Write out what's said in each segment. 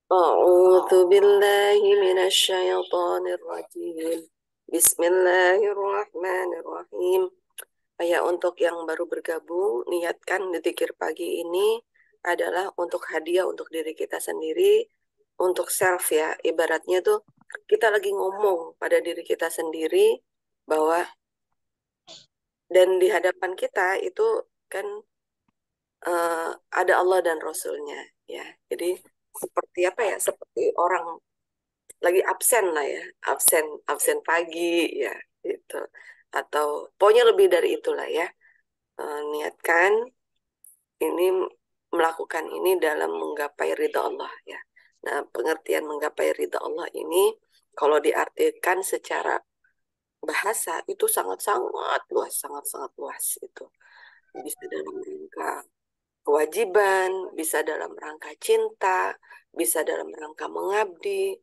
أعوذ بالله من الشيطان الرجيم. Bismillahirrahmanirrahim. Ya, untuk yang baru bergabung, niatkan di zikir pagi ini adalah untuk hadiah untuk diri kita sendiri, untuk self ya. Ibaratnya tuh kita lagi ngomong pada diri kita sendiri bahwa dan di hadapan kita itu kan ada Allah dan Rasulnya ya. Jadi seperti apa ya? Seperti orang lagi absen lah ya, absen absen pagi ya gitu. Atau pokoknya lebih dari itulah ya. Niatkan ini melakukan ini dalam menggapai ridha Allah ya. Nah, pengertian menggapai ridha Allah ini kalau diartikan secara bahasa itu sangat-sangat luas, sangat-sangat luas itu. Bisa dalam rangka kewajiban, bisa dalam rangka cinta, bisa dalam rangka mengabdi,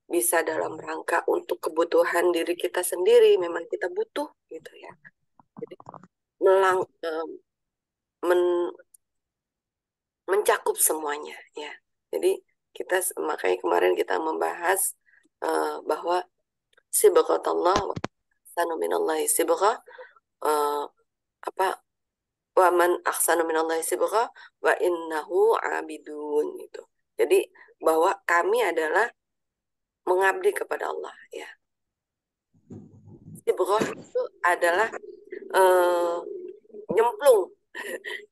bisa dalam rangka untuk kebutuhan diri kita sendiri, memang kita butuh gitu ya. Jadi melang, men- mencakup semuanya ya. Jadi kita makanya kemarin kita membahas bahwa sibghatallah wa ahsanu minallahi sibgha, eh, apa wa man ahsanu minallahi sibgha wa innahu abidun gitu. Jadi bahwa kami adalah mengabdi kepada Allah ya. Sibgha itu adalah eh, nyemplung,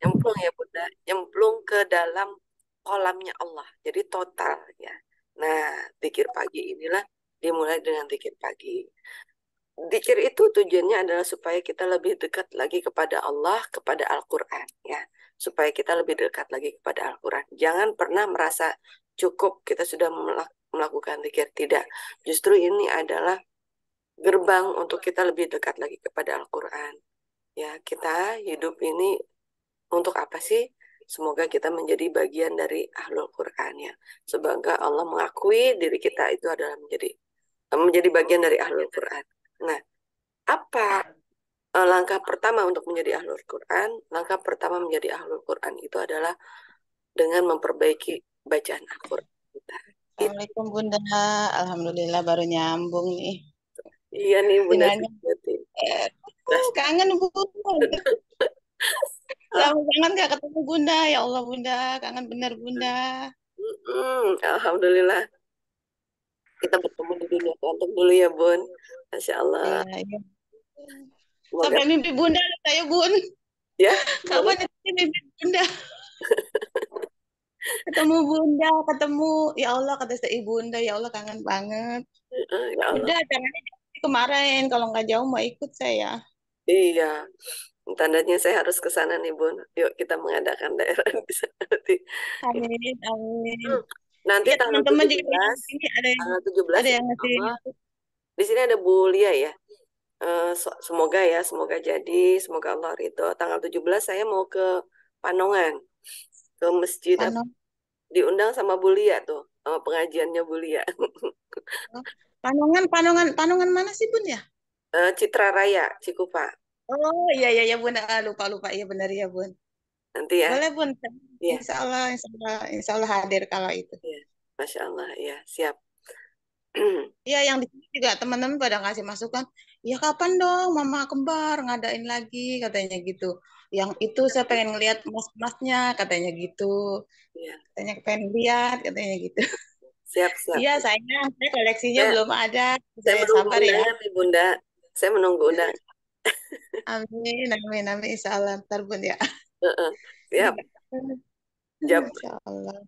nyemplung ya Bunda, nyemplung ke dalam kolamnya Allah. Jadi total ya. Nah, zikir pagi inilah dimulai dengan zikir pagi. Zikir itu tujuannya adalah supaya kita lebih dekat lagi kepada Allah, kepada Al-Quran ya. Supaya kita lebih dekat lagi kepada Al-Quran. Jangan pernah merasa cukup kita sudah melakukan zikir. Tidak. Justru ini adalah gerbang untuk kita lebih dekat lagi kepada Al-Quran. Ya, kita hidup ini untuk apa sih? Semoga kita menjadi bagian dari Ahlul Quran ya. Semoga Allah mengakui diri kita itu adalah menjadi bagian dari Ahlul Quran. Nah, apa langkah pertama untuk menjadi Ahlul Quran? Langkah pertama menjadi Ahlul Quran itu adalah dengan memperbaiki bacaan Al-Quran kita. Itu. Assalamualaikum Bunda. Alhamdulillah baru nyambung nih. Iya nih Bunda Dengan Sejati. kangen Bunda. Lama banget gak ketemu Bunda. Ya Allah Bunda, kangen bener Bunda. Alhamdulillah kita bertemu di dunia kantuk dulu ya Bun. Masya Allah. Iya, iya. Semoga Sampai mimpi Bunda saya Bun. ya gimana? Kapan nanti mimpi Bunda? Ketemu Bunda, ketemu. Ya Allah kata saya Bunda. Ya Allah kangen banget. Ya Allah. Bunda acaranya kemarin. Kalau nggak jauh mau ikut saya. Iya, tandanya saya harus ke sana nih, Bun. Yuk kita mengadakan daerah di sana nanti. Amin, amin. Hmm, Nanti Ya tanggal teman-teman tujuh juga yang belas, ini tanggal 17 ada yang insya ngasih. Allah. Di sini ada Bu Lia ya. Semoga ya, semoga jadi, semoga Allah ridho. Tanggal 17 saya mau ke Panongan, ke masjid Panon, diundang sama Bu Lia tuh, sama pengajiannya Bu Lia. Panongan, Panongan, Panongan mana sih Bun ya? Citra Raya, Cikupa. Oh iya iya iya Bun, lupa lupa iya benar ya Bun. Nanti ya. Boleh Bun, Iya, Insya Allah hadir kalau itu. iya. Masya Allah, ya siap. Iya yang di sini juga teman-teman pada ngasih masukan. Ya kapan dong Mama Kembar ngadain lagi katanya gitu. Yang itu saya pengen ngeliat mas-masnya katanya gitu. Iya, Katanya pengen lihat katanya gitu. siap, siap. Iya sayang, saya koleksinya Saya belum ada. Saya Saya menunggu sabar ya. undangan nih Bunda. Saya menunggu undangan. Amin, amin, amin. Insya Allah ntar Bun ya. Heeh. Siap. Jap, Insya Allah.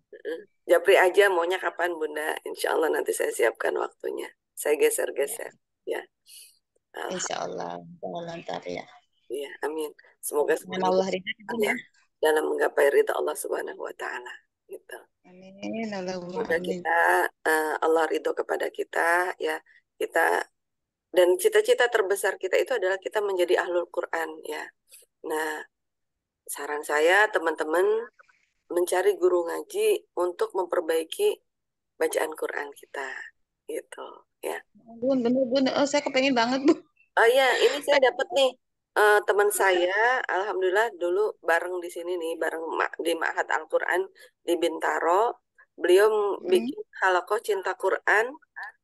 Japri aja maunya kapan Bunda. Insya Allah nanti saya siapkan waktunya. Saya Ya, geser-geser. Ya. insya Alhamdulillah. Allah. Insya Allah ntar ya. Ya, amin. Semoga Dengan semuanya Allah dimudahkan ringan ya ya. dalam menggapai ridha Allah Subhanahu wa taala. Gitu. Amin. Allahumma Semoga amin. kita Allah ridho kepada kita ya. Kita dan cita-cita terbesar kita itu adalah kita menjadi ahlul Quran ya. Nah, saran saya teman-teman mencari guru ngaji untuk memperbaiki bacaan Quran kita gitu ya. Bun, bener bun. Oh, saya kepengen banget bun. Oh iya, ini saya dapat nih teman saya, alhamdulillah dulu bareng di sini nih, bareng di Ma'had Al-Quran di Bintaro. Beliau Mm. bikin halakoh cinta Quran,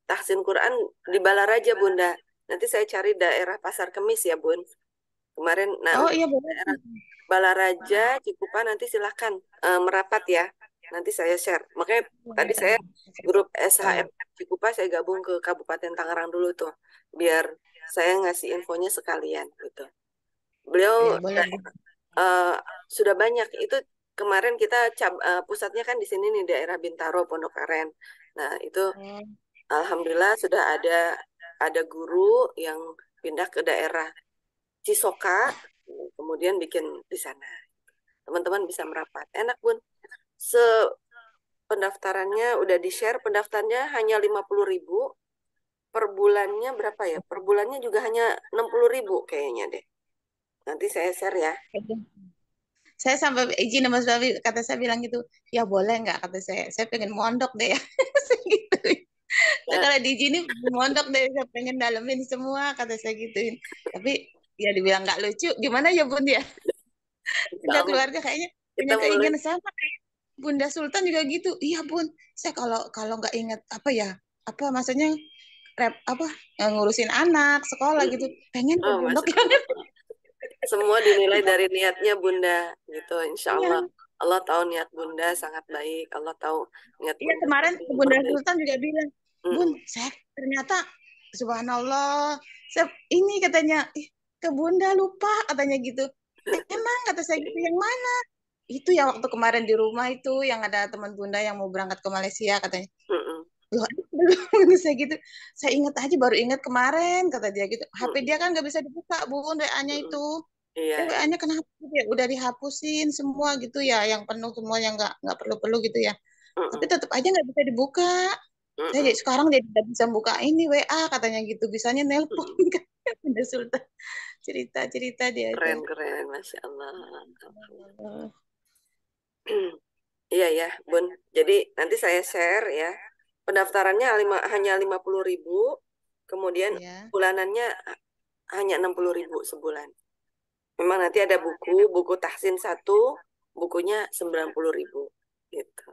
tahsin Quran di Balaraja, Bunda. Nanti saya cari daerah Pasar Kemis ya, Bun. Kemarin, nah Oh untuk iya boleh. daerah Balaraja, Cikupa nanti silahkan merapat ya. Nanti saya share. Makanya tadi saya grup SHM Cikupa saya gabung ke Kabupaten Tangerang dulu tuh, biar saya ngasih infonya sekalian gitu. Beliau Ya boleh. eh, sudah banyak itu kemarin kita pusatnya kan di sini nih daerah Bintaro Pondok Aren. Nah itu Oh, alhamdulillah sudah ada guru yang pindah ke daerah Cisoka, kemudian bikin di sana. Teman-teman bisa merapat. Enak, Bun. Pendaftarannya udah di-share, pendaftarnya hanya 50.000, per bulannya berapa ya? Per bulannya juga hanya 60.000 kayaknya deh. Nanti saya share ya. saya sampai izin sama suami, kata saya bilang gitu, ya boleh nggak, kata saya pengen mondok deh ya. Saya gitu. Saya Nah, kalau diizinin mondok deh, saya pengen dalemin semua, kata saya gituin. Tapi ya dibilang nggak lucu, gimana ya Bun ya? Udah sama keluarga kayaknya kita punya mulai. keinginan sama kayak Bunda Sultan juga gitu. Iya Bun, saya kalau kalau nggak ingat apa ya, apa maksudnya apa ngurusin anak sekolah gitu, pengen ke Oh, pondok Masya yang Allah. Semua dinilai dari niatnya Bunda, gitu. Insya iya. Allah. Allah tahu niat Bunda sangat baik. Allah tahu niat Iya Bunda kemarin pasti Bunda memperbaiki. Sultan juga bilang, Bun, Mm-mm. saya ternyata subhanallah, saya ini katanya, ih, ke Bunda lupa katanya gitu. Emang kata saya gitu yang mana? Itu ya waktu kemarin di rumah itu yang ada teman Bunda yang mau berangkat ke Malaysia katanya. Mm-mm. Loh, belum kata saya gitu. Saya ingat aja baru ingat kemarin kata dia gitu. HP dia Mm-mm. kan nggak bisa dibuka, Bun, WA-nya Mm-mm. itu. Iya, iya. WA-nya kenapa ya? Udah dihapusin semua gitu ya, yang penuh semua yang nggak perlu-perlu gitu ya. Tapi Mm-mm. tetap aja nggak bisa dibuka. Saya Mm-mm. sekarang jadi nggak bisa buka ini WA katanya gitu. Bisanya nelpon Mm-mm. kan. Bunda Sultan cerita-cerita dia itu. Keren, keren. Masya Allah. Iya ya, Bun. Jadi nanti saya share ya. Pendaftarannya hanya 50.000, kemudian Ya. bulanannya hanya 60.000 sebulan. Memang nanti ada buku tahsin satu, bukunya 90.000 gitu.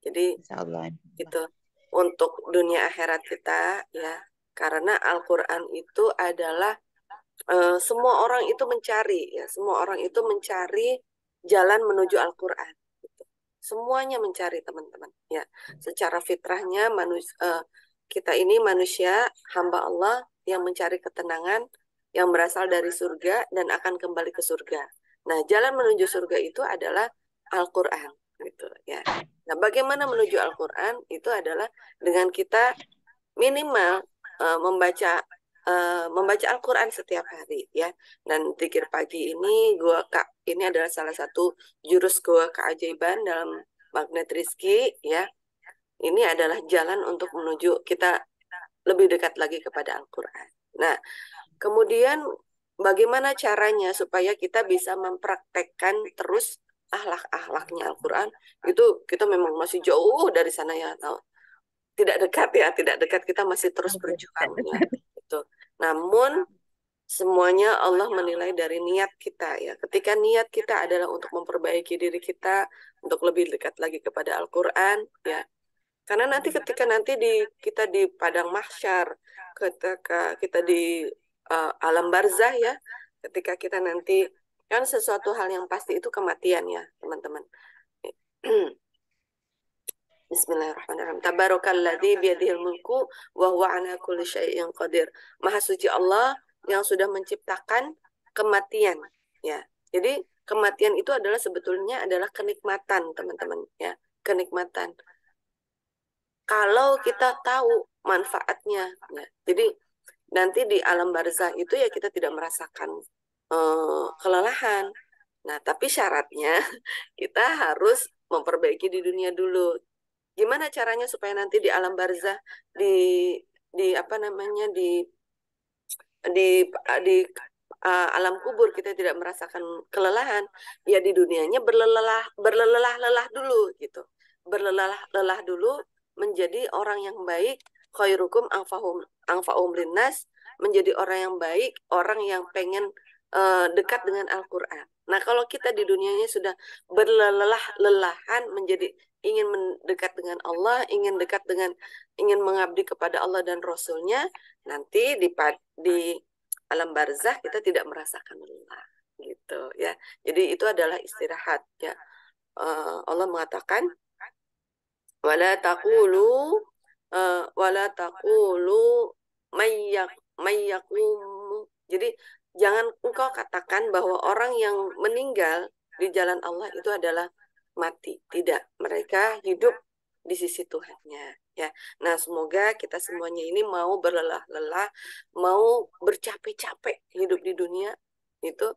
Jadi Insya Allah. itu untuk dunia akhirat kita ya, karena Al-Quran itu adalah semua orang itu mencari ya, semua orang itu mencari jalan menuju Al-Quran. Gitu. Semuanya mencari teman-teman ya. Secara fitrahnya kita ini manusia hamba Allah yang mencari ketenangan yang berasal dari surga dan akan kembali ke surga. Nah, jalan menuju surga itu adalah Al-Quran gitu ya. Nah, bagaimana menuju Al-Quran itu adalah dengan kita minimal membaca Al-Quran setiap hari ya. Dan zikir pagi ini ini adalah salah satu jurus gua keajaiban dalam magnet rizki ya. Ini adalah jalan untuk menuju kita lebih dekat lagi kepada Al-Quran. Nah, kemudian bagaimana caranya supaya kita bisa mempraktekkan terus ahlak-ahlaknya Al-Quran? Itu kita memang masih jauh dari sana ya. Tidak dekat ya, tidak dekat, kita masih terus berjuang ya. Itu. Namun semuanya Allah menilai dari niat kita ya. Ketika niat kita adalah untuk memperbaiki diri kita, untuk lebih dekat lagi kepada Al-Quran ya. Karena nanti ketika kita di padang mahsyar, ketika kita di alam barzah ya, ketika kita nanti kan sesuatu hal yang pasti itu kematian ya, teman-teman. Bismillahirrahmanirrahim. Tabarakalladzi biyadihil mulku wa huwa ala kulli syai'in qadir. Maha suci Allah yang sudah menciptakan kematian ya. Jadi kematian itu adalah sebetulnya adalah kenikmatan, teman-teman ya. Kenikmatan. Kalau kita tahu manfaatnya ya. Jadi nanti di alam barzah itu ya kita tidak merasakan kelelahan. Nah, tapi syaratnya kita harus memperbaiki di dunia dulu. Gimana caranya supaya nanti di alam barzah di apa namanya di alam kubur kita tidak merasakan kelelahan, ya di dunianya berlelah-lelah dulu gitu. Berlelah-lelah dulu menjadi orang yang baik, khairukum anfa'um linnas, menjadi orang yang baik, orang yang pengen dekat dengan Al-Qur'an. Nah, kalau kita di dunianya sudah berlelah-lelahan menjadi ingin mendekat dengan Allah, ingin mengabdi kepada Allah dan Rasulnya, nanti di alam barzah kita tidak merasakan lelah, gitu ya. Jadi itu adalah istirahat ya. Allah mengatakan wala taqulu wala taqulu mayyakum. Jadi jangan engkau katakan bahwa orang yang meninggal di jalan Allah itu adalah mati. Tidak, mereka hidup di sisi Tuhannya ya. Nah, semoga kita semuanya ini mau berlelah-lelah, mau bercapek-capek hidup di dunia itu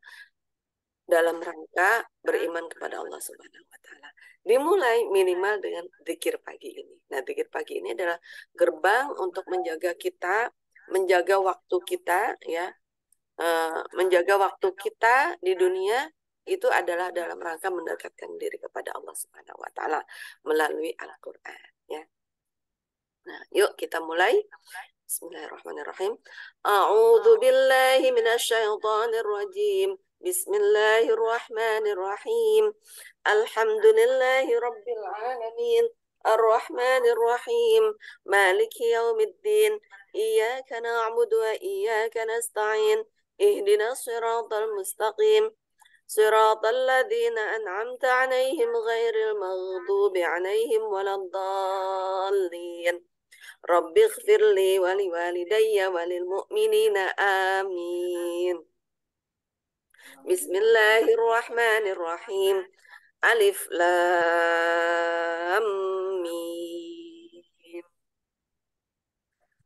dalam rangka beriman kepada Allah Subhanahu wa taala. Dimulai minimal dengan zikir pagi ini. Nah, zikir pagi ini adalah gerbang untuk menjaga kita, menjaga waktu kita ya, menjaga waktu kita di dunia itu adalah dalam rangka mendekatkan diri kepada Allah Subhanahu wa taala melalui Al-Qur'an ya. Nah, yuk kita mulai. Bismillahirrahmanirrahim. A'udzu billahi minasyaitonir rajim. Bismillahirrahmanirrahim. Alhamdulillahi rabbil alamin. Ar-Rahmanir Rahim. Maliki yaumiddin. Iyyaka na'budu wa iyyaka nasta'in. Ihdinas siratal mustaqim. صراط الذين أنعمت عليهم غير المغضوب عليهم ولا الضالين رب اغفر لي ولوالدي وللمؤمنين آمين بسم الله الرحمن الرحيم ألف لام ميم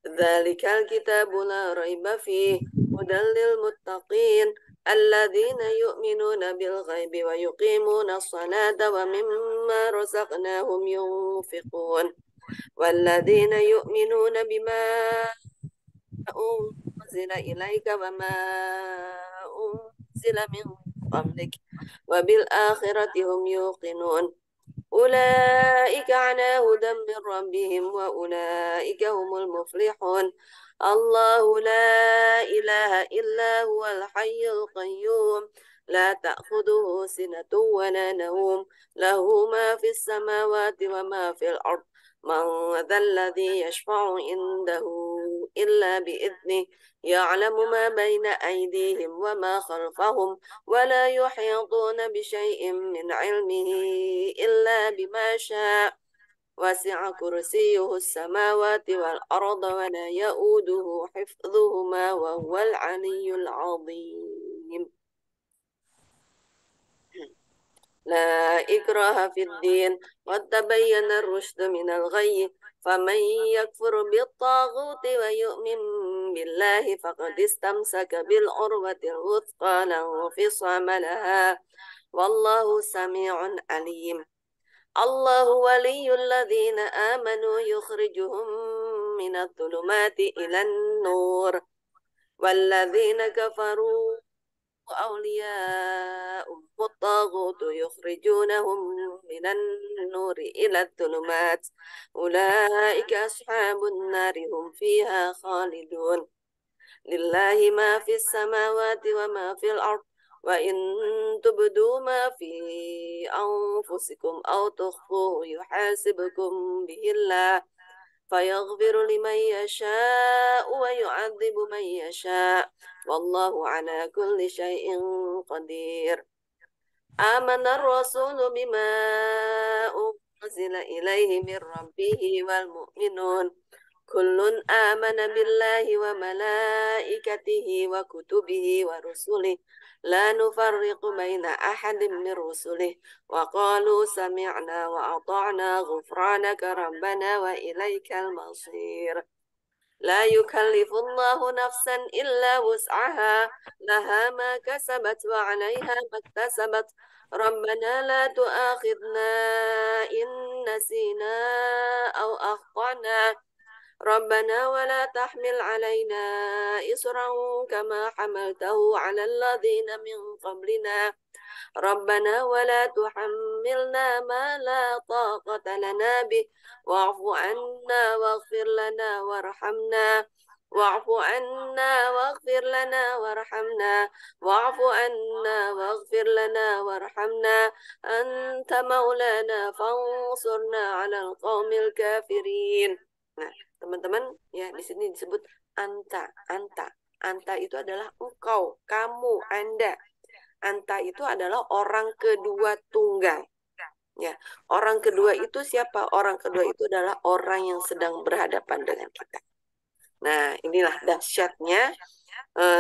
ذلك الكتاب لا ريب فيه هدى للمتقين الذين يؤمنون بالغيب ويقيمون الصلاة ومما رزقناهم ينفقون والذين يؤمنون بما أنزل إليك وما أنزل من قبلك وبالآخرة هم يوقنون أولئك على هدى من ربهم وأولئك هم المفلحون الله لا إله إلا هو الحي القيوم لا تأخذه سنة ولا نوم له ما في السماوات وما في الأرض من ذا الذي يشفع عنده إلا بإذنه يعلم ما بين أيديهم وما خلفهم ولا يحيطون بشيء من علمه إلا بما شاء وسع كرسيه السماوات والأرض ولا يؤوده حفظهما وهو العلي العظيم لا إكراه في الدين قد تبين الرشد من الغي فمن يكفر بالطاغوت ويؤمن بالله فقد استمسك بالعروة الوثقى لا انفصام لها والله سميع عليم الله ولي الذين آمنوا يخرجهم من الظلمات إلى النور والذين كفروا أولياء الطاغوت يخرجونهم من النور إلى الظلمات أولئك أصحاب النار هم فيها خالدون لله ما في السماوات وما في الأرض وإن تبدوا ما في أنفسكم أو تخفوه يحاسبكم به الله فيغفر لمن يشاء ويعذب من يشاء والله على كل شيء قدير آمن الرسول بما أنزل إليه من ربه والمؤمنون كل آمن بالله وملائكته وكتبه ورسله لا نفرق بين أحد من رسله وقالوا سمعنا وأطعنا غفرانك ربنا وإليك المصير لا يكلف الله نفسا إلا وسعها لها ما كسبت وعليها ما اكتسبت ربنا لا تؤاخذنا إن نسينا أو أخطأنا ربنا ولا تحمل علينا إصرا كما حملته على الذين من قبلنا ربنا ولا تحملنا ما لا طاقة لنا به واعف عنا واغفر لنا وارحمنا wa'fu anna waghfir lana warhamna wa'fu anna waghfir lana warhamna anta maulana fansurna 'alal qaumil kafirin. Nah, teman-teman, ya di sini disebut anta, anta. Anta itu adalah engkau, kamu, Anda. Anta itu adalah orang kedua tunggal. Ya, orang kedua itu siapa? Orang kedua itu adalah orang yang sedang berhadapan dengan kita. Nah, inilah dahsyatnya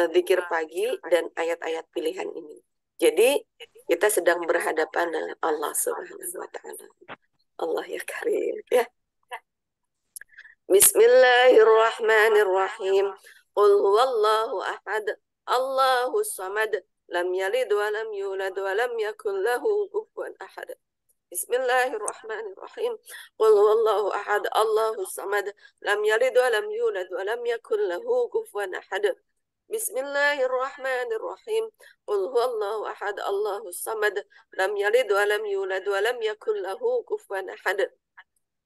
zikir pagi dan ayat-ayat pilihan ini. Jadi, kita sedang berhadapan dengan Allah Subhanahu wa taala. Allah ya Karim, ya. Bismillahirrahmanirrahim. Qul huwallahu ahad, Allahus samad, lam yalid wa lam yulad wa lam yakul lahu kufuwan ahad. Bismillahirrahmanirrahim. Qul huwallahu ahad, Allahus samad, lam yalid wa lam yulad wa lam yakul lahu kufuwan ahad. Bismillahirrahmanirrahim. Qul huwallahu ahad, Allahus samad, lam yalid wa lam yulad wa lam yakul lahu kufuwan ahad.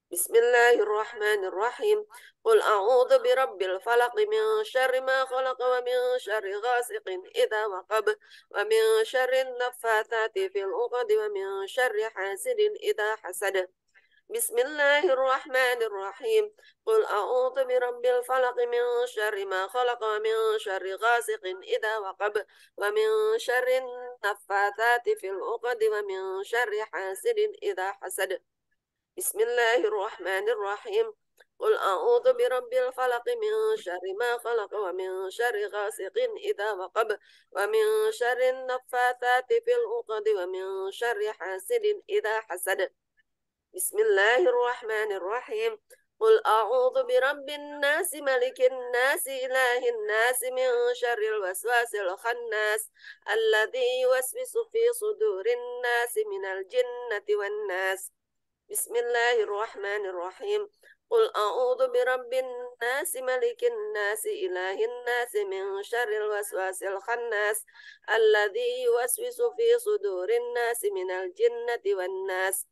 Bismillahirrahmanirrahim. Qul a'udzu birabbil falaq min syarri ma khalaq wa min syarri ghasiqin idza waqab wa min syarri naffatsati fil 'uqad wa min syarri hasidin idza hasad. Bismillahirrahmanirrahim. Qul a'udzu birabbil falaq min syarri ma khalaq wa min syarri ghasiqin idza waqab wa min syarri naffatsati fil 'uqad wa min syarri hasidin idza hasad. Bismillahirrahmanirrahim. Qul a'udzu birabbil falaq min syarri ma khalaq wa min syarri ghasiqin idza waqab wa min syarri naffatsati fil 'uqad wa min syarri hasidin idza hasad. Bismillahirrahmanirrahim. Qul a'udzu birabbin nas malikin nas ilahin nas min syarril waswasil khannas alladzi yuwaswisu fi sudurin nas minal jinnati wan nas. Bismillahirrahmanirrahim. Qul a'udzu birabbin nasi malikin nasi ilahin nasi min syarril waswasil khannas alladzi yuwaswisu fi sudurin nasi minal jinnati wan nas.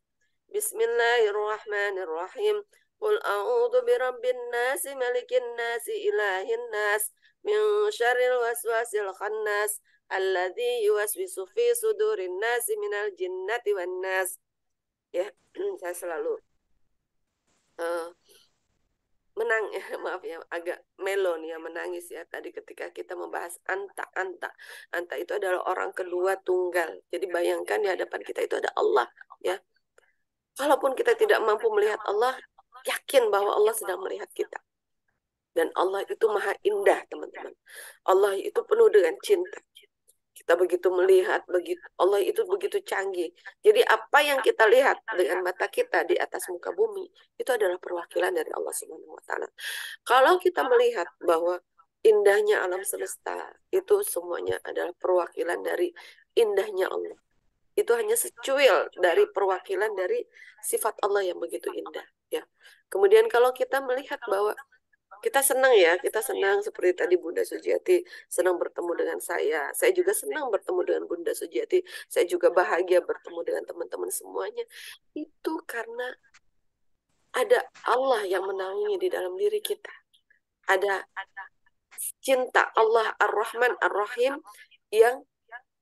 Bismillahirrahmanirrahim. Qul a'udzu birabbin nasi malikin nasi ilahin nas min syarril waswasil khannas alladzi yuwaswisu fi sudurin nasi minal jinnati wan nas. Ya, saya selalu menang ya, maaf ya, agak melo nih ya, menangis ya tadi ketika kita membahas anta. Anta itu adalah orang kedua tunggal. Jadi bayangkan di hadapan kita itu ada Allah ya. Kalaupun kita tidak mampu melihat Allah, yakin bahwa Allah sedang melihat kita. Dan Allah itu maha indah, teman-teman. Allah itu penuh dengan cinta. Kita begitu melihat, begitu Allah itu begitu canggih. Jadi apa yang kita lihat dengan mata kita di atas muka bumi, itu adalah perwakilan dari Allah Subhanahu wa taala. Kalau kita melihat bahwa indahnya alam semesta, itu semuanya adalah perwakilan dari indahnya Allah. Itu hanya secuil dari perwakilan dari sifat Allah yang begitu indah, ya. Kemudian kalau kita melihat bahwa kita senang ya, kita senang seperti tadi Bunda Sujiati senang bertemu dengan saya. Saya juga senang bertemu dengan Bunda Sujiati. Saya juga bahagia bertemu dengan teman-teman semuanya. Itu karena ada Allah yang menaungi di dalam diri kita. Ada cinta Allah Ar-Rahman Ar-Rahim yang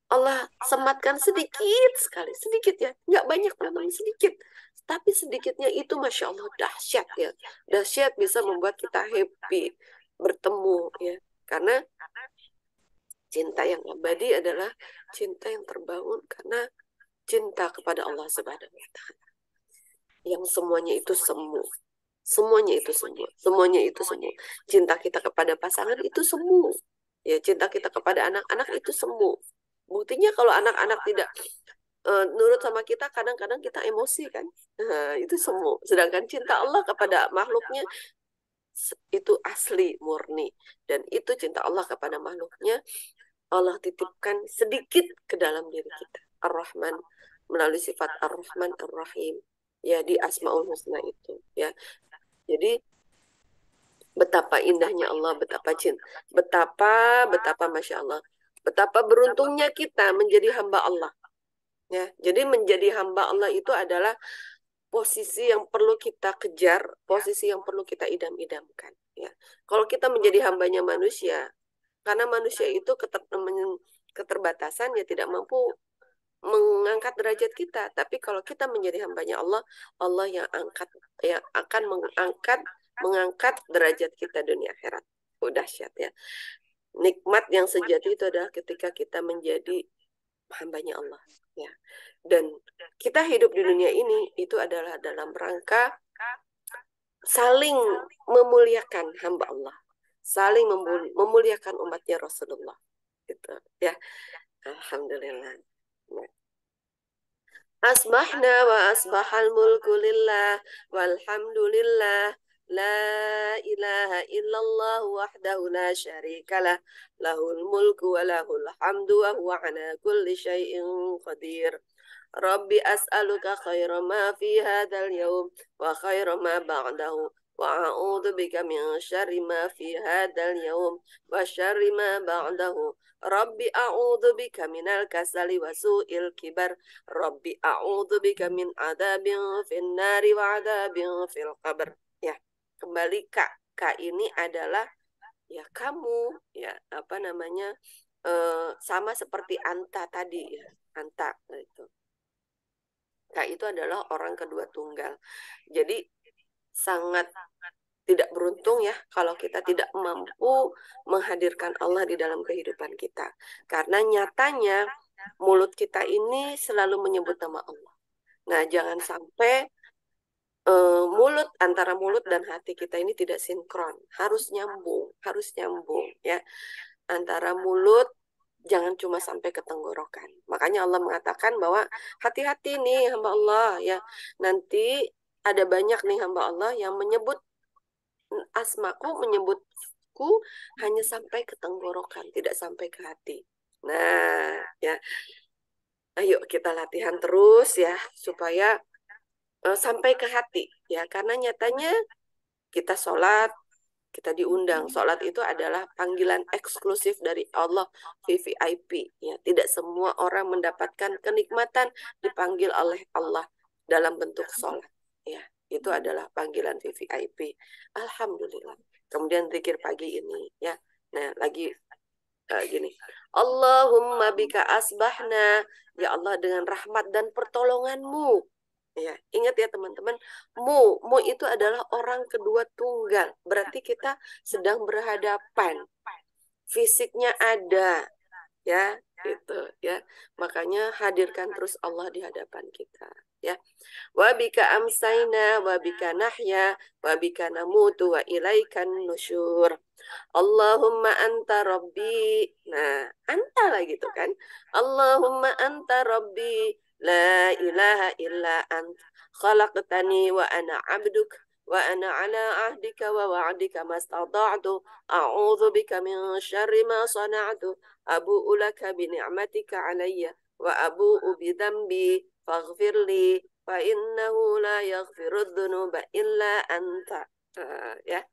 Allah sematkan sedikit sekali, sedikit ya, nggak banyak teman-teman, sedikit. Tapi sedikitnya itu Masya Allah dahsyat ya. Dahsyat bisa membuat kita happy bertemu ya. Karena cinta yang abadi adalah cinta yang terbangun karena cinta kepada Allah Subhanahu wa taala. Yang semuanya itu semu. Semuanya itu semu. Semuanya itu semu. Cinta kita kepada pasangan itu semu. Ya, cinta kita kepada anak-anak itu semu. Buktinya kalau anak-anak tidak nurut sama kita, kadang-kadang kita emosi kan. Itu semu. Sedangkan cinta Allah kepada makhluknya itu asli, murni. Dan itu cinta Allah kepada makhluknya, Allah titipkan sedikit ke dalam diri kita. Ar-Rahman, melalui sifat Ar-Rahman Ar-Rahim. Ya, di Asmaul Husna itu. Ya. Jadi, betapa indahnya Allah, betapa cinta. Betapa Masya Allah. Betapa beruntungnya kita menjadi hamba Allah. Ya, jadi menjadi hamba Allah itu adalah posisi yang perlu kita kejar, posisi yang perlu kita idam-idamkan. ya. Kalau kita menjadi hambanya manusia, karena manusia itu keterbatasan ya tidak mampu mengangkat derajat kita. Tapi kalau kita menjadi hambanya Allah, Allah yang akan mengangkat derajat kita dunia akhirat. Udah dahsyat ya. Nikmat yang sejati itu adalah ketika kita menjadi hambanya Allah ya. Dan kita hidup di dunia ini itu adalah dalam rangka saling memuliakan hamba Allah, saling memuliakan umatnya Rasulullah gitu ya. Alhamdulillah. Asbahna wa asbahal mulku lillah walhamdulillah la ilaha illallah wahdahu la syarikalah lahul mulku wa lahul hamdu wa huwa ala kulli syai'in qadir. Rabbi as'aluka khaira ma fi hadzal yawm wa khaira ma ba'dahu wa a'udzu bika min syarri ma fi hadzal yawm wa syarri ma ba'dahu. Rabbi a'udzu bika minal kasali wa su'il kibar. Rabbi a'udzu bika min adzabin finnari wa adzabin fil qabr. Ya, kembali Kak. Kak ini adalah ya kamu ya apa namanya sama seperti Anta tadi ya. Anta itu. Kak itu adalah orang kedua tunggal. Jadi sangat tidak beruntung ya kalau kita tidak mampu menghadirkan Allah di dalam kehidupan kita. Karena nyatanya mulut kita ini selalu menyebut nama Allah. Nah, jangan sampai mulut antara mulut dan hati kita ini tidak sinkron. Harus nyambung ya. Antara mulut jangan cuma sampai ke tenggorokan. Makanya Allah mengatakan bahwa hati-hati nih hamba Allah ya. Nanti ada banyak nih hamba Allah yang menyebut asmaku, menyebutku hanya sampai ke tenggorokan, tidak sampai ke hati. Nah, ya. Ayo kita latihan terus ya supaya sampai ke hati ya. Karena nyatanya kita sholat, kita diundang. Sholat itu adalah panggilan eksklusif dari Allah, VVIP. Ya, tidak semua orang mendapatkan kenikmatan dipanggil oleh Allah dalam bentuk sholat. Ya, itu adalah panggilan VVIP. Alhamdulillah. Kemudian zikir pagi ini, ya. Nah, lagi gini. Allahumma bika asbahna. Ya Allah, dengan rahmat dan pertolonganmu. Ya, ingat ya teman-teman, mu itu adalah orang kedua tunggal. Berarti kita sedang berhadapan. Fisiknya ada, ya, gitu ya. Makanya hadirkan terus Allah di hadapan kita, ya. Wa bika amsayna wa bika nahya wa bika namutu wa ilaikan nusyur. Allahumma anta rabbi. Nah, anta lah gitu kan. Allahumma anta rabbi. La ilaha illa ant. Khalaqtani wa ana abduk. Wa ana ala ahdika wa wa'dika mastada'tu. A'udhu bika min syarri ma sana'tu. Abu'u laka bi ni'matika alayya. Wa abu'u bi dhanbi. Faghfirli. Fa innahu la yaghfiru dhunuba illa anta. Ya.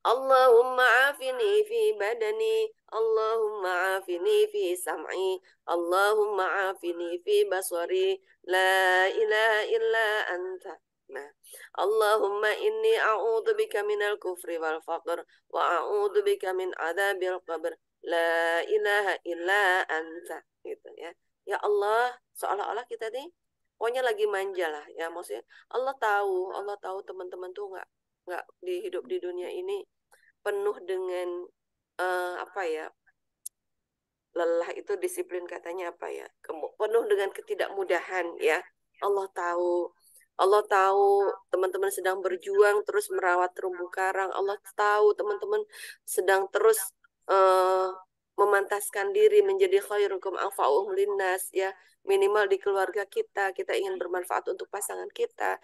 Allahumma afini fi badani, Allahumma afini fi sam'i, Allahumma afini fi basari, la ilaha illa anta. Nah, Allahumma inni a'udhu bika minal kufri wal faqr, wa a'udhu bika min adzabil qabr, la ilaha illa anta. Gitu ya. Ya Allah, seolah-olah kita nih pokoknya lagi manja lah ya, maksudnya Allah tahu teman-teman tuh nggak hidup di dunia ini penuh dengan apa ya, lelah itu disiplin katanya apa ya, penuh dengan ketidakmudahan ya. Allah tahu teman-teman sedang berjuang terus merawat terumbu karang. Allah tahu teman-teman sedang terus uh, memantaskan diri menjadi khairukum anfa'uhum linnas ya. Minimal di keluarga kita ingin bermanfaat untuk pasangan kita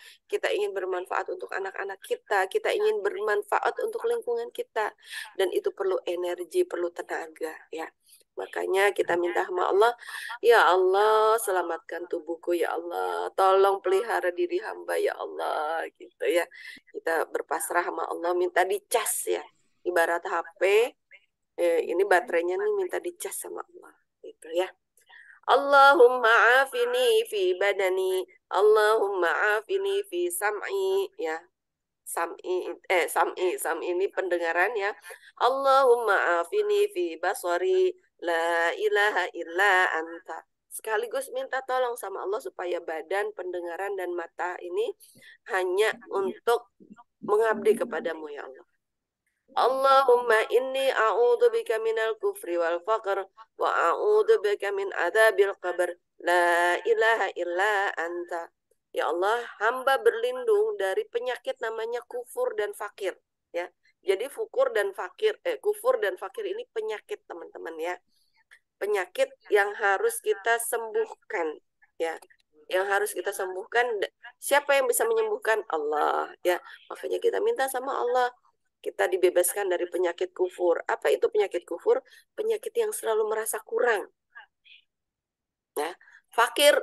ingin bermanfaat untuk anak-anak kita ingin bermanfaat untuk lingkungan kita, dan itu perlu energi, perlu tenaga ya. Makanya kita minta sama Allah, ya Allah selamatkan tubuhku ya Allah, tolong pelihara diri hamba ya Allah gitu ya. Kita berpasrah sama Allah, minta dicas ya. Ibarat HP, ini baterainya nih minta dicas sama Allah gitu ya. Allahumma afini fi badani, Allahumma afini fi sam'i ya. sam'i ini pendengaran ya. Allahumma afini fi basari la ilaha illa anta. Sekaligus minta tolong sama Allah supaya badan, pendengaran, dan mata ini hanya untuk mengabdi kepadamu ya Allah. Allahumma inni a'udzubika minal kufri wal faqr wa a'udzubika min adzabil qabr la ilaha illa anta. Ya Allah, hamba berlindung dari penyakit namanya kufur dan fakir ya. Jadi kufur dan fakir ini penyakit teman-teman ya. Penyakit yang harus kita sembuhkan ya. Yang harus kita sembuhkan, siapa yang bisa menyembuhkan? Allah ya. Makanya kita minta sama Allah, kita dibebaskan dari penyakit kufur. Apa itu penyakit kufur? Penyakit yang selalu merasa kurang. Ya, fakir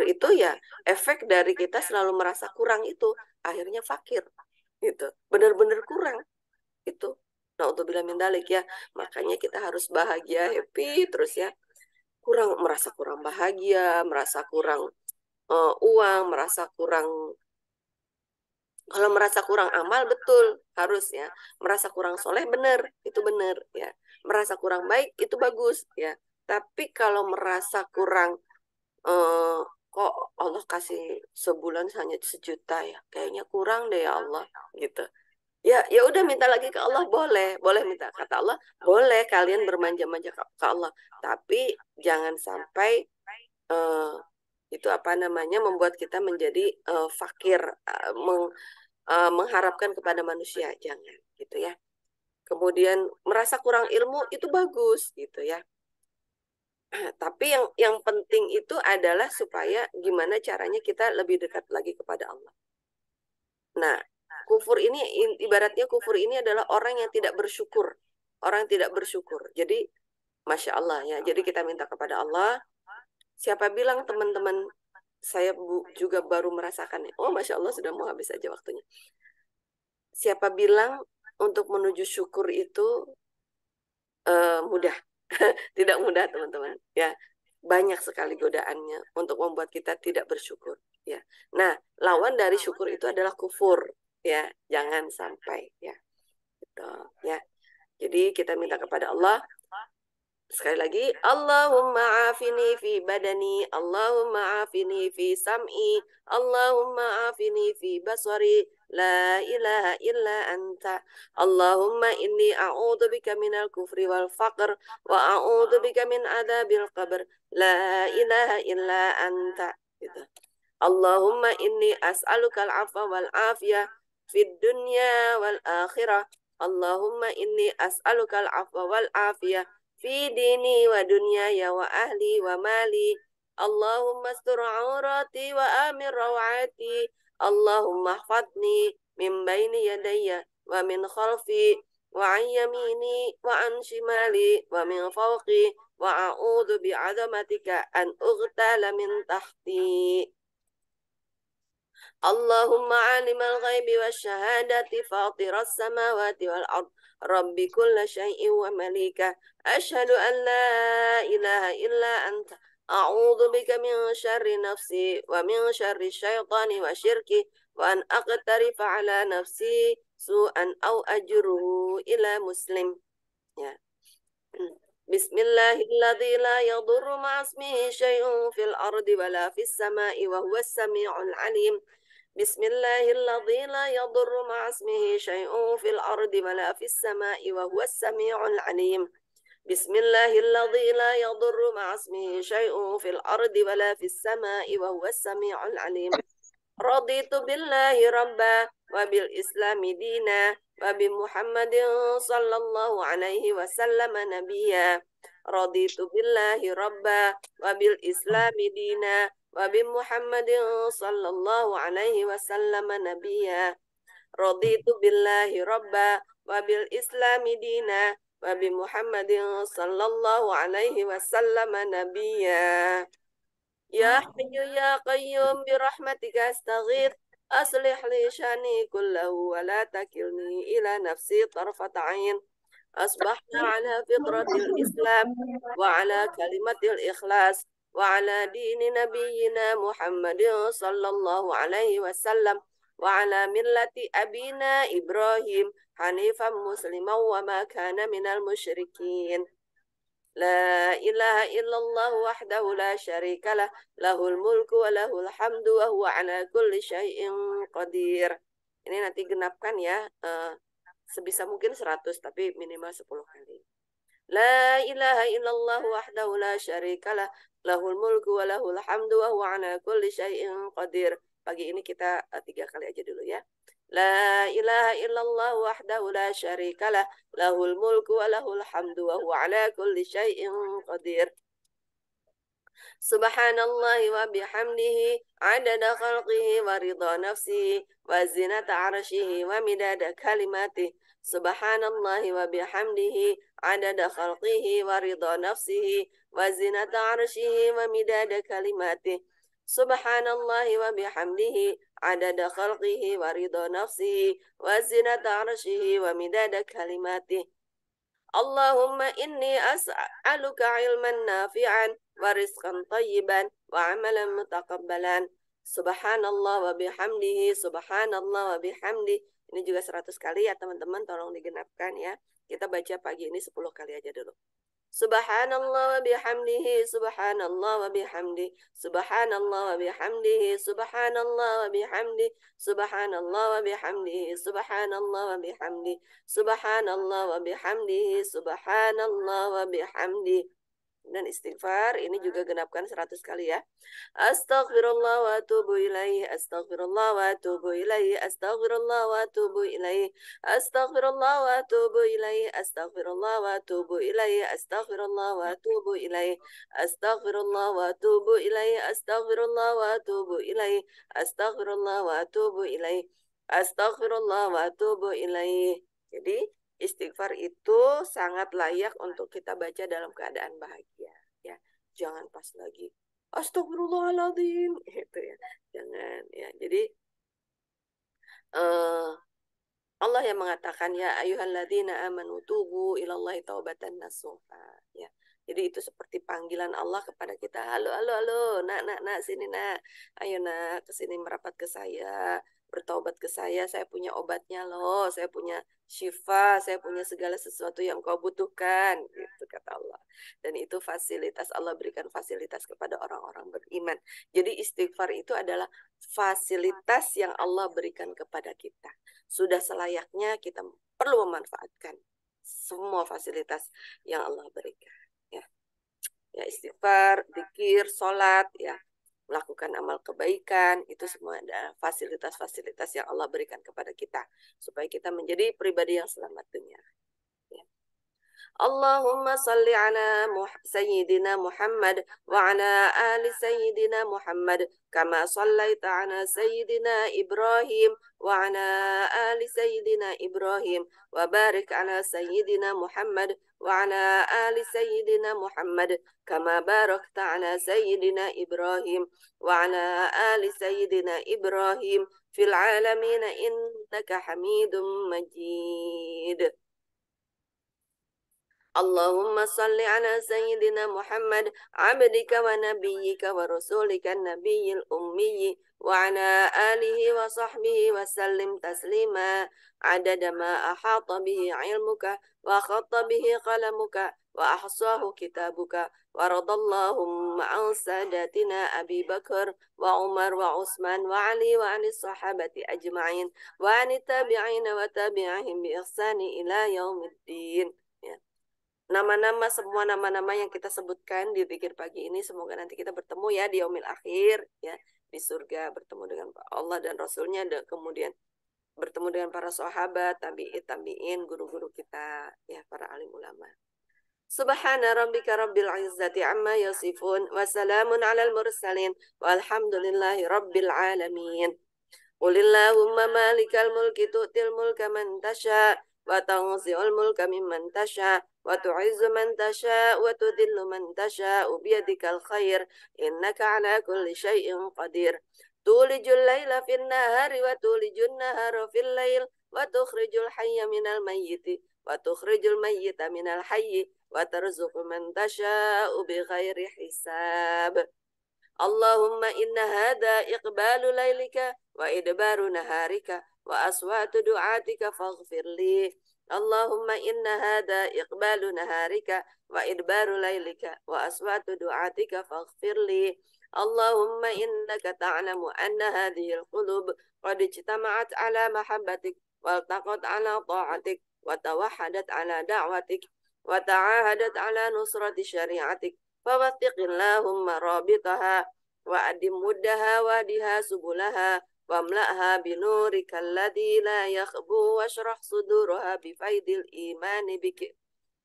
itu ya efek dari kita selalu merasa kurang itu, akhirnya fakir. Gitu. Benar-benar kurang itu. Nah, untuk bila mindalik ya, makanya kita harus bahagia, happy terus ya. Merasa kurang bahagia, merasa kurang uang, kalau merasa kurang amal, betul, harus ya. Merasa kurang soleh, benar, itu benar ya. Merasa kurang baik, itu bagus ya. Tapi kalau merasa kurang, kok Allah kasih sebulan hanya 1 juta ya, kayaknya kurang deh ya Allah, gitu. Ya udah, minta lagi ke Allah, boleh minta. Kata Allah, boleh kalian bermanja-manja ke Allah. Tapi jangan sampai eh, itu apa namanya membuat kita menjadi fakir, mengharapkan kepada manusia, jangan gitu ya. Kemudian merasa kurang ilmu itu bagus gitu ya. Tapi yang penting itu adalah supaya gimana caranya kita lebih dekat lagi kepada Allah. Nah, ibaratnya kufur ini adalah orang yang tidak bersyukur. Orang yang tidak bersyukur. Jadi Masya Allah ya. Jadi kita minta kepada Allah. Siapa bilang teman-teman, saya juga baru merasakan. Oh, Masya Allah, sudah mau habis aja waktunya. Siapa bilang untuk menuju syukur itu mudah? Tidak mudah, teman-teman. Ya, banyak sekali godaannya untuk membuat kita tidak bersyukur. Ya, nah, lawan dari syukur itu adalah kufur. Ya, jangan sampai ya. Gitu, ya. Jadi kita minta kepada Allah. Sekali lagi, Allahumma afini fi badani, Allahumma afini fi sam'i, Allahumma afini fi basari, la ilaha illa anta. Allahumma inni a'udhu bika minal kufri wal faqr, wa a'udhu bika min adabil qabr, la ilaha illa anta. Gitu. Allahumma inni as'aluka al-afwa wal afiyah fid dunya wal akhirah. Allahumma inni as'aluka al-afwa wal afiyah fi dini wa dunyaya wa ahli wa mali. Allahumma astur aurati wa amir rawati. Allahumma hfadni min baini yadayya wa min khalfi wa an yamini wa an shimali wa min fawqi wa a'udhu bi'azamatika an ughtala min tahti. اللهم عالم الغيب والشهادة فاطر السماوات والأرض رب كل شيء ومليكه أشهد أن لا إله إلا أنت أعوذ بك من شر نفسي ومن شر الشيطان وشركه وأن أقترف على نفسي سوءا أو أجره إلى مسلم. Ya. بسم الله الذي لا يضر مع اسمه شيء في الأرض ولا في السماء وهو السميع العليم. بسم الله الذي لا يضر مع اسمه شيء في الأرض ولا في السماء وهو السميع العليم. بسم الله الذي لا يضر مع اسمه شيء في الأرض ولا في السماء وهو السميع العليم. رضيت بالله ربا وبالإسلام دينا وبمحمد صلى الله عليه وسلم نبيا. رضيت بالله ربا وبالإسلام دينا وبمحمد صلى الله عليه وسلم نبيا. رضيت بالله ربا وبالإسلام دينا وبمحمد صلى الله عليه وسلم نبيا. يا حي يا قيوم برحمتك أستغيث أصلح لي شأني كله ولا تكلني إلى نفسي طرفة عين. أصبحنا على فطرة الإسلام وعلى كلمة الإخلاص وعلى دين نبينا محمد صلى الله عليه وسلم وعلى ملة أبينا إبراهيم حنيفا مسلما وما كان من المشركين لا إله إلا الله وحده لا شريك له له الملك وله الحمد وهو على كل شيء قدير. Ini nanti genapkan ya, sebisa mungkin 100 tapi minimal 10 kali. La ilaha illallah wahdahu la syarika lah lahul mulku wa lahul hamdu wa huwa ala kulli syai'in qadir. Pagi ini kita 3 kali aja dulu ya. La ilaha illallah wahdahu la syarika lah lahul mulku wa lahul hamdu wa huwa ala kulli syai'in qadir. Subhanallah wa bihamdihi adada khalqihi wa ridha nafsihi wa zinata arshihi wa midada kalimatihi. Subhanallah wa bihamdihi adada khalqihi wa ridha nafsihi wa zinata arshihi wa midada kalimatihi. Subhanallah wa bihamdihi adada khalqihi wa ridha nafsihi wa zinata arshihi wa midada kalimatihi. Allahumma inni as'aluka ilman nafi'an wa rizqan tayyiban wa amalan mutaqabbalan. Subhanallah wa bihamdihi, subhanallah wa bihamdi. Ini juga 100 kali ya teman-teman, tolong digenapkan ya. Kita baca pagi ini 10 kali aja dulu. Subhanallah wa bihamdihi, subhanallah wa bihamdi, subhanallah wa bihamdihi, subhanallah wa bihamdi, subhanallah wa bihamdihi, subhanallah wa bihamdi, subhanallah wa bihamdihi, subhanallah wa bihamdi. Dan istighfar ini juga genapkan 100 kali ya. Astaghfirullah wa atubu ilaihi, astaghfirullah wa atubu ilaihi, astaghfirullah wa atubu ilaihi, astaghfirullah wa atubu ilaihi, astaghfirullah wa atubu ilaihi, astaghfirullah wa atubu ilaihi, astaghfirullah wa atubu ilaihi, astaghfirullah wa atubu ilaihi, astaghfirullah wa atubu ilaihi, astaghfirullah wa atubu ilaihi. Jadi istighfar itu sangat layak untuk kita baca dalam keadaan bahagia ya. Jangan pas lagi astagfirullahaladzim gitu ya. Jangan ya. Jadi Allah yang mengatakan ya ayyuhalladzina amanu tubu ilallahi taubatan nasuha ya. Jadi itu seperti panggilan Allah kepada kita. Halo, halo, halo, nak, sini nak. Ayo nak, kesini merapat ke saya, bertaubat ke saya punya obatnya loh, saya punya syifa, saya punya segala sesuatu yang kau butuhkan, gitu kata Allah. Dan itu fasilitas, Allah berikan fasilitas kepada orang-orang beriman. Jadi istighfar itu adalah fasilitas yang Allah berikan kepada kita. Sudah selayaknya kita perlu memanfaatkan semua fasilitas yang Allah berikan. Ya istighfar, zikir, sholat, ya melakukan amal kebaikan, itu semua ada fasilitas-fasilitas yang Allah berikan kepada kita supaya kita menjadi pribadi yang selamat dunia. Ya. Allahumma salli ala Sayyidina Muhammad wa ala ali Sayyidina Muhammad kama sallaita ala Sayyidina Ibrahim wa ala ali Sayyidina Ibrahim wa barik ala Sayyidina Muhammad wa ala ali Sayyidina Muhammad kama barakta ala Sayyidina Ibrahim wa ala ali Sayyidina Ibrahim fil alamin innaka Hamidum Majid. اللهم صل على سيدنا محمد عبدك ونبيك ورسولك النبي الأمي وعلى آله وصحبه وسلم تسليما عدد ما أحاط به علمك وخط به قلمك وأحصاه كتابك ورضى اللهم عن ساداتنا أبي بكر وعمر وعثمان وعلي وعن الصحابة أجمعين وعن التابعين وتابعهم بإحسان إلى يوم الدين. Nama-nama, semua nama-nama yang kita sebutkan di zikir pagi ini, semoga nanti kita bertemu ya di yaumil akhir, ya di surga, bertemu dengan Allah dan Rasulnya, dan kemudian bertemu dengan para sahabat, tabi'in, guru-guru kita, ya para alim ulama. Subhana rabbika rabbil izzati amma yasifun, wa salamun alal mursalin, walhamdulillahi rabbil alamin. Qulillahumma malikal mulki tu'til mulka man tasha, wa tanzi'ul mulka mimman tasha, wa tu'izzu man tasha wa tudhillu man tasha biyadikal khair innaka ala kulli syai'in qadir. Tulijul laila fin nahari wa tulijun nahara fil lail wa tukhrijul hayya minal mayyiti wa tukhrijul mayyita minal hayyi wa tarzuqu man tasha bighairi hisab. اللهم إن هذا إقبال ليلك وإدبار نهارك وأصوات دعاتك فاغفر لي. اللهم إن هذا إقبال نهارك وإدبار ليلك وأصوات دعاتك فاغفر لي. اللهم إنك تعلم أن هذه القلوب قد اجتمعت على محبتك والتقت على طاعتك وتوحدت على دعوتك وتعاهدت على نصرة شريعتك، فوثق اللهم رابطها وأدم مدها وادها سبلها واملأها بنورك الذي لا يخبو واشرح صدورها بفيض الإيمان بك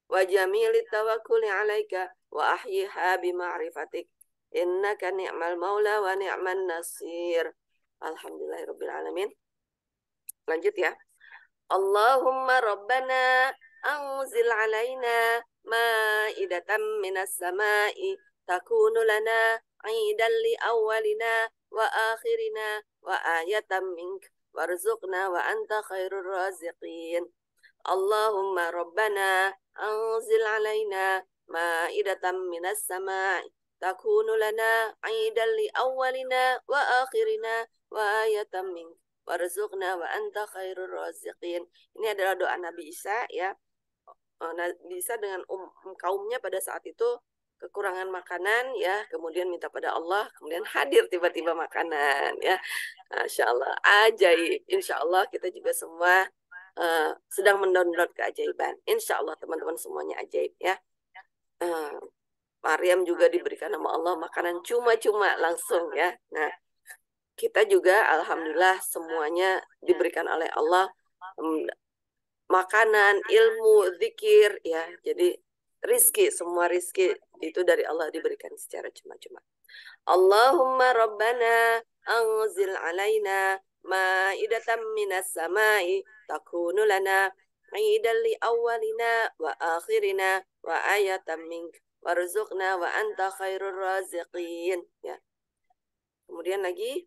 وجميل التوكل عليك وأحيها بمعرفتك إنك نعم المولى ونعم النصير. Alhamdulillahirrabbilalamin. Lanjut ya. Allahumma rabbana anzil alaina ma'idatan minas sama'i takunu lana aidan li awwalina wa akhirina wa ayatan mink warzuqna wa anta khairur raziqin. Allahumma rabbana anzil alaina ma'idatan minas sama'i takunu lana aidan li awwalina wa akhirina wa ayatan mink warzuqna wa anta khairur raziqin. Ini adalah doa Nabi Isa ya. Nabi Isa dengan kaumnya pada saat itu kekurangan makanan ya, kemudian minta pada Allah, kemudian hadir tiba-tiba makanan ya. Masya Allah, ajaib. Insya Allah kita juga semua sedang mendownload keajaiban. Insya Allah teman-teman semuanya ajaib ya. Maryam juga diberikan nama Allah makanan cuma-cuma langsung ya. Nah, kita juga alhamdulillah semuanya diberikan oleh Allah makanan, ilmu, zikir ya. Jadi rizki, semua rizki itu dari Allah diberikan secara cuma-cuma. Allahumma rabbana anzil alaina ma'idatan minas samai takunu lana aidan li awwalina wa akhirina wa ayatan mink warzuqna wa anta khairur raziqin ya. Kemudian lagi